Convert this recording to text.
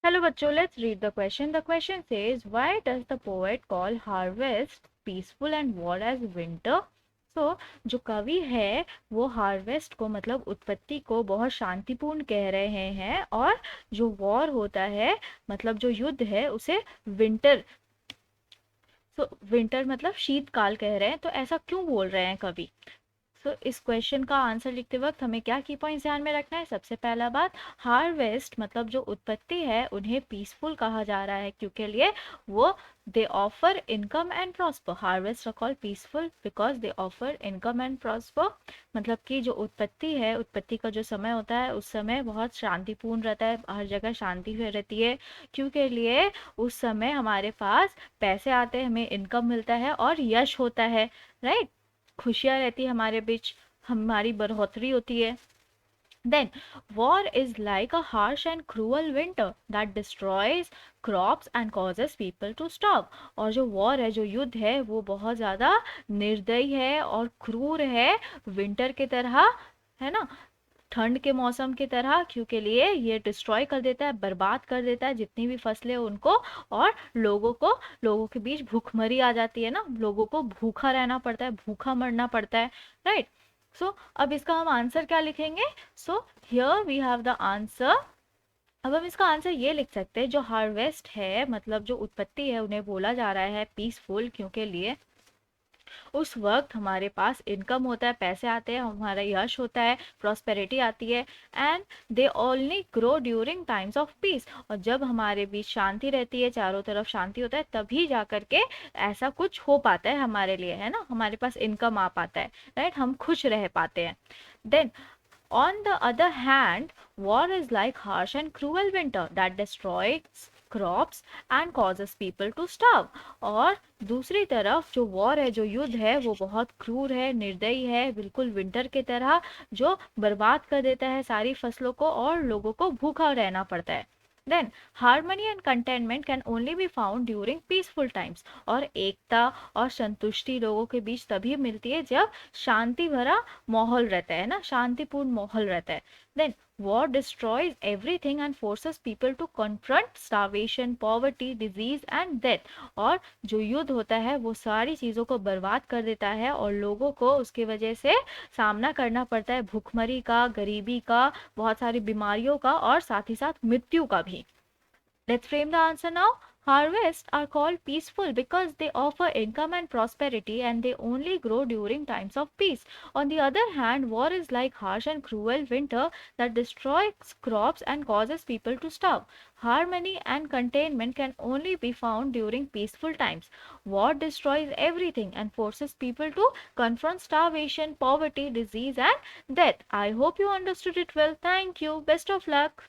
Hello बच्चों, let's read the question. The question says, why does the poet call harvest peaceful and war as winter? So जो कवि है वो harvest को मतलब उत्पत्ति को बहुत शांतिपूर्ण कह रहे हैं, और जो वॉर होता है मतलब जो युद्ध है उसे विंटर, तो विंटर मतलब शीतकाल कह रहे हैं। तो ऐसा क्यों बोल रहे हैं कवि? इस क्वेश्चन का आंसर लिखते वक्त हमें क्या की पॉइंट्स ध्यान में रखना है? सबसे पहला बात, हार्वेस्ट मतलब जो उत्पत्ति है उन्हें पीसफुल कहा जा रहा है क्योंकि लिए वो they offer income and prosper. Harvest are called peaceful because they offer income and prosper. मतलब कि जो उत्पत्ति है, उत्पत्ति का जो समय होता है उस समय बहुत शांतिपूर्ण रहता है, हर जगह शांति रहती है, क्योंकि लिए उस समय हमारे पास पैसे आते हैं, हमें इनकम मिलता है और यश होता है, राइट। खुशियाँ रहती है हमारे बीच, हमारी बढ़ोतरी होती है। Then, war is like a harsh and cruel winter that destroys crops and causes people to starve. और जो war है, जो युद्ध है, वो बहुत ज़्यादा निर्दयी है और क्रूर है, विंटर की तरह, है ना, ठंड के मौसम की तरह, क्योंकि लिए ये डिस्ट्रॉय कर देता है, बर्बाद कर देता है जितनी भी फसलें उनको, और लोगों के बीच भूखमरी आ जाती है ना, लोगों को भूखा रहना पड़ता है, भूखा मरना पड़ता है, राइट। अब इसका हम आंसर क्या लिखेंगे? Here we have the answer. अब हम इसका आंसर ये लिख सकते हैं, जो हार्वेस्ट है मतलब जो उत्पत्ति है उन्हें बोला जा रहा है पीसफुल क्योंकि लिए उस वक्त हमारे पास इनकम होता है, पैसे आते हैं, हमारा यश होता है, प्रॉस्पेरिटी आती है, and they only grow during times of peace. और जब हमारे बीच शांति रहती है, चारों तरफ शांति होता है, तभी जा करके ऐसा कुछ हो पाता है हमारे लिए, है ना, हमारे पास इनकम आ पाता है, राइट, हम खुश रह पाते हैं। Then on the other hand, war is like harsh and cruel winter that destroys crops and causes people to starve. और दूसरी तरफ जो वॉर है, जो युद्ध है, वो बहुत क्रूर है, निर्दयी है, बिल्कुल विंटर की तरह, जो बर्बाद कर देता है सारी फसलों को और लोगों को भूखा रहना पड़ता है। Then harmony and containment can only be found during peaceful times. और एकता और संतुष्टि लोगों के बीच तभी मिलती है जब शांति भरा माहौल रहता है ना, शांतिपूर्ण माहौल रहता है। Then war destroys everything and forces people to confront starvation, poverty, disease and death. और जो युद्ध होता है वो सारी चीज़ों को बर्बाद कर देता है और लोगों को उसकी वजह से सामना करना पड़ता है भूखमरी का, गरीबी का, बहुत सारी बीमारियों का और साथ ही साथ मृत्यु का भी। Let's frame the answer now. Harvests are called peaceful because they offer income and prosperity and they only grow during times of peace. On the other hand, war is like harsh and cruel winter that destroys crops and causes people to starve. Harmony and containment can only be found during peaceful times. War destroys everything and forces people to confront starvation, poverty, disease and death. I hope you understood it well. Thank you. Best of luck.